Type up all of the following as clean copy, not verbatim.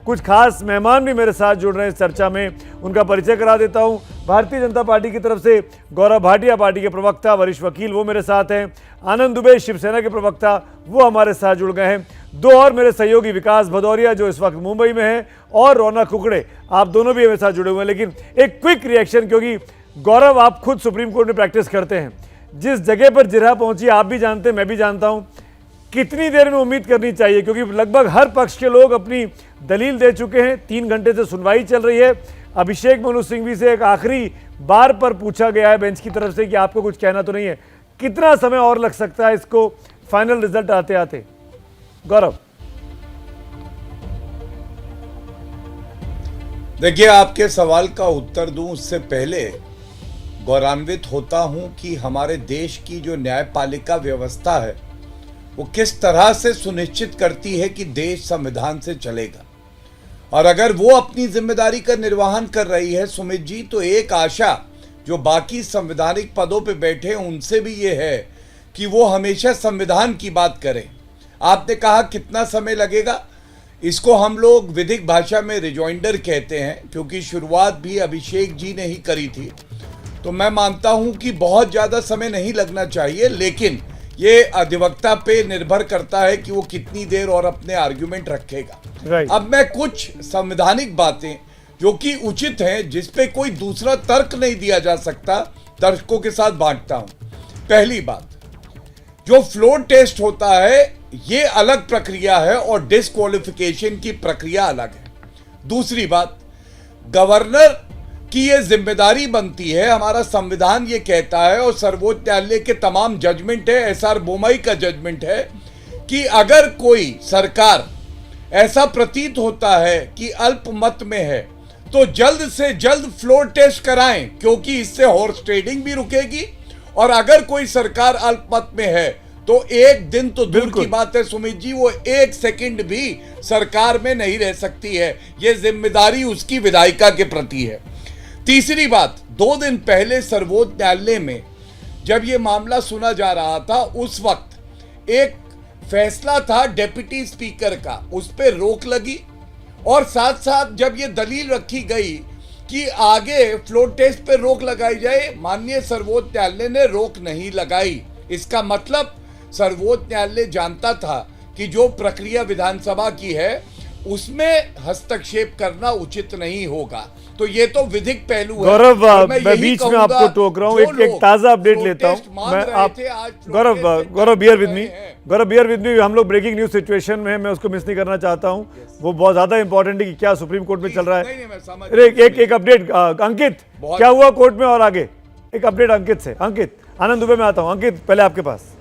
कुछ खास मेहमान भी मेरे साथ जुड़ रहे हैं इस चर्चा में, उनका परिचय करा देता हूं। भारतीय जनता पार्टी की तरफ से गौरव भाटिया, पार्टी के प्रवक्ता, वरिष्ठ वकील, वो मेरे साथ हैं। आनंद दुबे, शिवसेना के प्रवक्ता, वो हमारे साथ जुड़ गए हैं। दो और मेरे सहयोगी, विकास भदौरिया जो इस वक्त मुंबई में है, और रौनक कुकड़े, आप दोनों भी मेरे साथ जुड़े हुए हैं। लेकिन एक क्विक रिएक्शन, क्योंकि गौरव आप खुद सुप्रीम कोर्ट में प्रैक्टिस करते हैं, जिस जगह पर जिरह पहुंची आप भी जानते हैं, मैं भी जानता हूं, कितनी देर में उम्मीद करनी चाहिए? क्योंकि लगभग हर पक्ष के लोग अपनी दलील दे चुके हैं, 3 घंटे से सुनवाई चल रही है। अभिषेक मनु सिंघवी से एक आखिरी बार पर पूछा गया है बेंच की तरफ से कि आपको कुछ कहना तो नहीं है। कितना समय और लग सकता है इसको फाइनल रिजल्ट आते आते? गौरव। देखिए, आपके सवाल का उत्तर दूं उससे पहले गौरवान्वित होता हूं कि हमारे देश की जो न्यायपालिका व्यवस्था है वो किस तरह से सुनिश्चित करती है कि देश संविधान से चलेगा। और अगर वो अपनी जिम्मेदारी का निर्वहन कर रही है सुमित जी, तो एक आशा जो बाकी संवैधानिक पदों पे बैठे हैं उनसे भी ये है कि वो हमेशा संविधान की बात करें। आपने कहा कितना समय लगेगा, इसको हम लोग विधिक भाषा में रिजॉइंडर कहते हैं, क्योंकि शुरुआत भी अभिषेक जी ने ही करी थी। तो मैं मानता हूं कि बहुत ज़्यादा समय नहीं लगना चाहिए, लेकिन ये अधिवक्ता पे निर्भर करता है कि वो कितनी देर और अपने आर्ग्यूमेंट रखेगा। अब मैं कुछ संवैधानिक बातें जो कि उचित हैं, जिस पे कोई दूसरा तर्क नहीं दिया जा सकता, तर्कों के साथ बांटता हूं। पहली बात, जो फ्लोर टेस्ट होता है ये अलग प्रक्रिया है और डिस्क्वालिफिकेशन की प्रक्रिया अलग है। दूसरी बात, गवर्नर की ये जिम्मेदारी बनती है, हमारा संविधान ये कहता है और सर्वोच्च न्यायालय के तमाम जजमेंट है, एसआर बोमई का जजमेंट है, कि अगर कोई सरकार ऐसा प्रतीत होता है कि अल्पमत में है तो जल्द से जल्द फ्लोर टेस्ट कराएं, क्योंकि इससे हॉर्स ट्रेडिंग भी रुकेगी। और अगर कोई सरकार अल्पमत में है तो एक दिन तो दूर की बात है सुमित जी, वो 1 सेकंड भी सरकार में नहीं रह सकती है। ये जिम्मेदारी उसकी विधायिका के प्रति है। तीसरी बात, 2 दिन पहले सर्वोच्च न्यायालय में जब ये मामला सुना जा रहा था, उस वक्त एक फैसला था डिप्टी स्पीकर का, उस पर रोक लगी। और साथ साथ जब ये दलील रखी गई कि आगे फ्लोर टेस्ट पर रोक लगाई जाए, माननीय सर्वोच्च न्यायालय ने रोक नहीं लगाई। इसका मतलब सर्वोच्च न्यायालय जानता था कि जो प्रक्रिया विधानसभा की है उसमें हस्तक्षेप करना उचित नहीं होगा। तो ये तो विधिक पहलू है। गौरव, मैं बीच में आपको टोक रहा हूँ, एक ताजा अपडेट लेता हूँ मैं। आप गौरव बियर विद मी, हम लोग ब्रेकिंग न्यूज सिचुएशन में है, मैं उसको मिस नहीं करना चाहता हूँ। वो बहुत ज्यादा इंपॉर्टेंट है कि क्या सुप्रीम कोर्ट में चल रहा है। एक अपडेट अंकित, क्या हुआ कोर्ट में और आगे? एक अपडेट अंकित से। अंकित, आनंद दुबे में आता हूँ। अंकित, पहले आपके पास।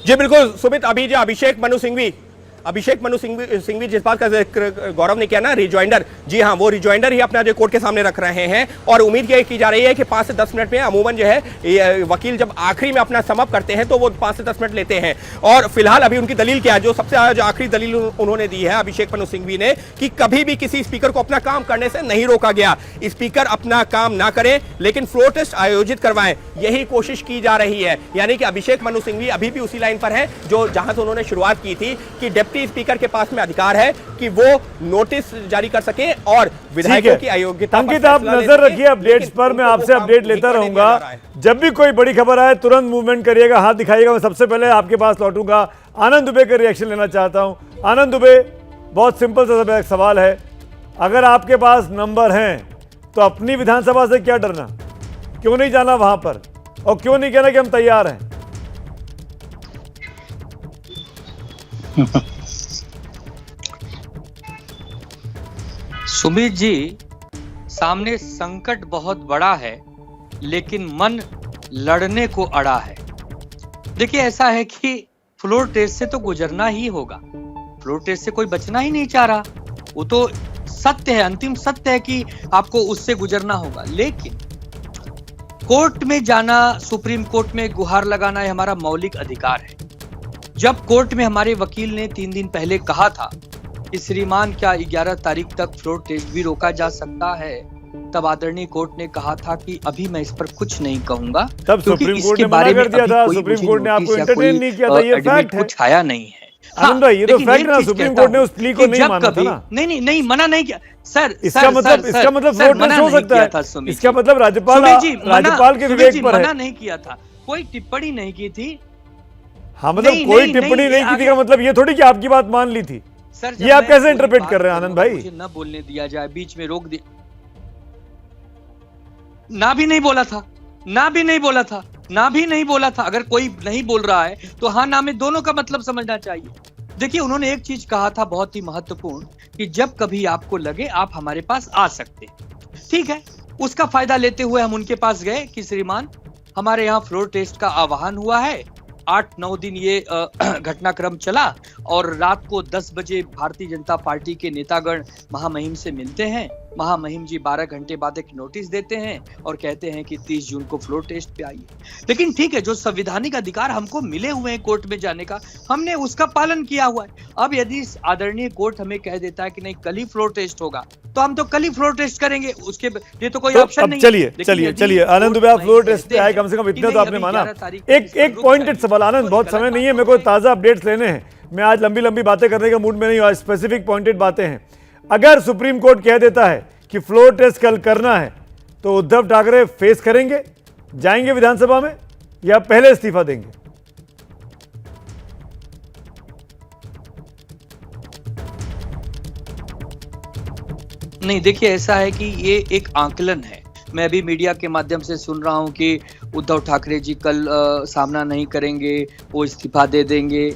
जी बिल्कुल सुमित, अभी जो अभिषेक मनु सिंघवी जिस बात का जिक्र गौरव ने किया ना, रिजॉइंडर, जी हाँ, वो रिजॉइंडर ही अपना जो कोर्ट के सामने रख रहे हैं। और उम्मीद ये की जा रही है कि 5 से 10 मिनट में अमूमन जो है वकील जब आखिरी में अपना समअप करते हैं तो वो 5 से 10 मिनट लेते हैं। और फिलहाल अभी उनकी दलील क्या है, जो सबसे जो आखिरी दलील उन्होंने दी है अभिषेक मनु सिंघवी ने, कि कभी भी किसी स्पीकर को अपना काम करने से नहीं रोका गया। स्पीकर अपना काम ना करें लेकिन फ्लोर टेस्ट आयोजित करवाएं, यही कोशिश की जा रही है। यानी कि अभिषेक मनु सिंघवी अभी भी उसी लाइन पर है जो जहां से उन्होंने शुरुआत की थी, कि डिप्टी स्पीकर के पास में अधिकार है कि वो नोटिस जारी कर सके और विधायकों की अयोग्यता। अंकित, आप नजर रखिए अपडेट्स पर, मैं आपसे अपडेट लेता रहूंगा। जब भी कोई बड़ी खबर आए तुरंत मूवमेंट करिएगा, हाथ दिखाइएगा। मैं सबसे पहले आपके पास लौटूंगा, आनंद दुबे का रिएक्शन लेना चाहता हूं। आनंद दुबे, बहुत सिंपल सा सवाल है, अगर आपके पास नंबर हैं तो अपनी विधानसभा से क्या डरना? क्यों नहीं जाना वहां पर, और क्यों नहीं कहना कि हम तैयार हैं? सुमित जी, सामने संकट बहुत बड़ा है लेकिन मन लड़ने को अड़ा है। देखिए, ऐसा है कि फ्लोर टेस्ट से तो गुजरना ही होगा, फ्लोर टेस्ट से कोई बचना ही नहीं चाह रहा। वो तो सत्य है, अंतिम सत्य है कि आपको उससे गुजरना होगा। लेकिन कोर्ट में जाना, सुप्रीम कोर्ट में गुहार लगाना, ये हमारा मौलिक अधिकार है। जब कोर्ट में हमारे वकील ने 3 दिन पहले कहा था कि श्रीमान क्या 11 तारीख तक फ्लोर टेस्ट भी रोका जा सकता है, तब आदरणीय कोर्ट ने कहा था कि अभी मैं इस पर कुछ नहीं कहूंगा, तब सुप्रीम कोर्ट ने मना कर दिया था। सुप्रीम कोर्ट ने आपको एंटरटेन नहीं किया था, ये फैक्ट है। कुछ आया नहीं है। आनंद भाई, ये तो लेकिन फैक्ट एक ना, चीज सुप्रीम कहता कोर्ट ने हूं उस प्ली को कि नहीं जब माना था कभी ना। नहीं मना नहीं किया सर। इसका मतलब फ्लोर टेस्ट हो सकता है। इसका मतलब राज्यपाल के विवेक पर है। मना नहीं किया था, कोई टिप्पणी नहीं की थी। हाँ, मतलब कोई टिप्पणी नहीं की थी का मतलब ये थोड़ी कि आपकी बात मान ली थी। सर ये आप कैसे इंटरप्रेट कर रहे हैं आनंद भाई? मुझे न बोलने दिया जाए, बीच में रोक दिया। ना भी नहीं बोला था, ना भी नहीं बोला था, ना भी नहीं बोला था। अगर कोई नहीं बोल रहा है तो हाँ ना में दोनों का मतलब समझना चाहिए। देखिए, उन्होंने एक चीज कहा था बहुत ही महत्वपूर्ण कि जब कभी आपको लगे आप हमारे पास आ सकते हैं। ठीक है, उसका फायदा लेते हुए हम उनके पास गए कि श्रीमान, हमारे यहाँ फ्लोर टेस्ट का आह्वान हुआ है, 8-9 दिन ये घटनाक्रम चला और रात को 10 बजे भारतीय जनता पार्टी के नेतागण महामहिम से मिलते हैं। महामहिम जी 12 घंटे बाद एक नोटिस देते हैं और कहते हैं कि 30 जून को फ्लोर टेस्ट पे आइए। लेकिन ठीक है, जो संवैधानिक अधिकार हमको मिले हुए हैं कोर्ट में जाने का, हमने उसका पालन किया हुआ है। अब यदि आदरणीय कोर्ट हमें कह देता है कि नहीं कल ही फ्लोर टेस्ट होगा, तो हम तो कल ही फ्लोर टेस्ट करेंगे, उसके लिए तो कोई ऑप्शन नहीं। चलिए आनंद दुबे, आप फ्लोर टेस्ट पे आए, कम से कम इतना तो आपने माना। एक पॉइंटेड सवाल आनंद, बहुत समय नहीं है, मेरे को ताजा अपडेट्स लेने हैं। मैं आज लंबी बातें करने के मूड में नहीं हूं, आज स्पेसिफिक पॉइंटेड बातें हैं। अगर सुप्रीम कोर्ट कह देता है कि फ्लोर टेस्ट कल करना है, तो उद्धव ठाकरे फेस करेंगे, जाएंगे विधानसभा में, या पहले इस्तीफा देंगे? नहीं, देखिए, ऐसा है कि ये एक आंकलन है। मैं अभी मीडिया के माध्यम से सुन रहा हूं कि उद्धव ठाकरे जी कल सामना नहीं करेंगे, वो इस्तीफा दे देंगे।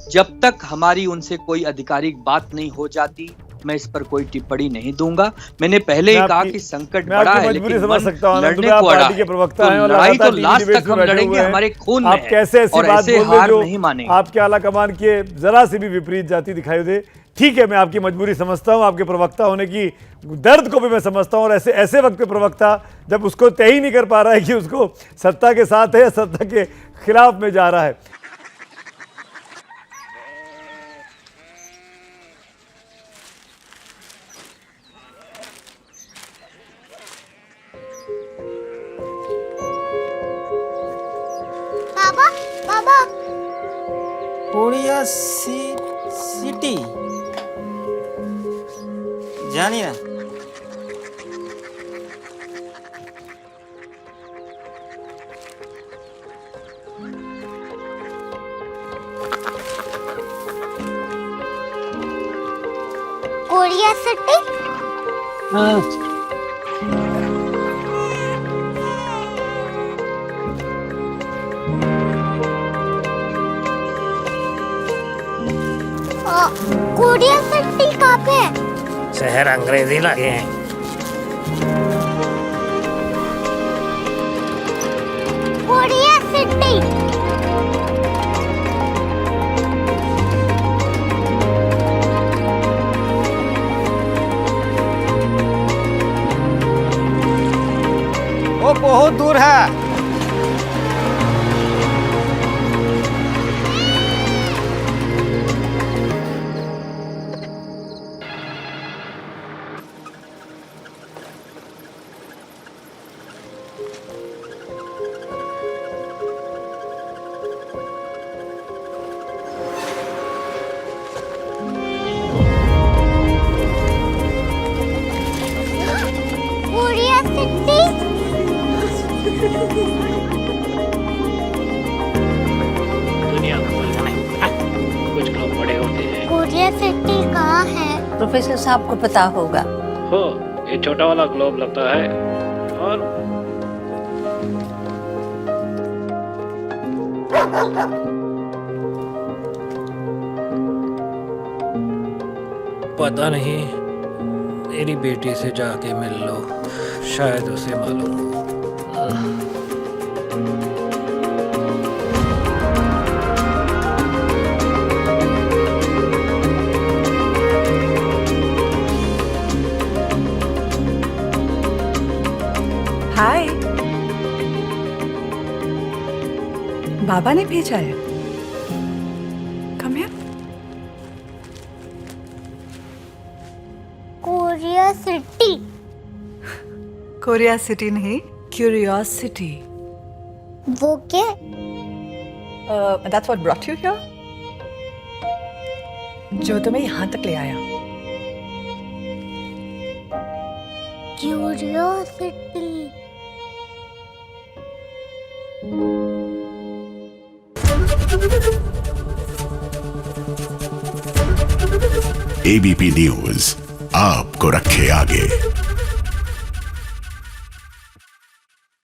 जब तक हमारी उनसे कोई आधिकारिक बात नहीं हो जाती, मैं इस पर कोई टिप्पणी नहीं दूंगा। मैंने पहले ही कहा कि संकट बड़ा है, लेकिन लड़ने को अड़ा है, तो लड़ाई तो लास्ट तक हम लड़ेंगे, हमारे खून में आप कैसे ऐसी बात बोल रहे हार हो नहीं मानेंगे। आपके आला कमान की जरा सी भी विपरीत जाती दिखाई दे। ठीक है, मैं आपकी मजबूरी समझता हूं, आपके प्रवक्ता होने की दर्द को भी मैं समझता हूं, और ऐसे वक्त पे प्रवक्ता जब उसको तय ही नहीं कर पा रहा है कि उसको सत्ता के साथ है या सत्ता के खिलाफ में जा रहा है। बाबा कोरिया सिटी জানি না। Korea city? कोरिया सिटी कहाँ पे है? शहर अंग्रेजी लगे हैं। Korea city. वो बहुत दूर है। Korea city. दुनिया कुछ लोग बड़े होते हैं। कोरिया सिटी कहाँ है? प्रोफेसर साहब को पता होगा। हो, ये छोटा वाला ग्लोब लगता है और पता नहीं, मेरी बेटी से जाके मिल लो, शायद उसे मालूम हो। हाय, बाबा ने भेजा है। Come here. Korea city. Korea city नहीं, क्यूरियोसिटी। वो क्या? That's what brought you here? जो तुम्हें यहाँ तक ले आया। क्यूरियोसिटी। एबीपी न्यूज आपको रखे आगे।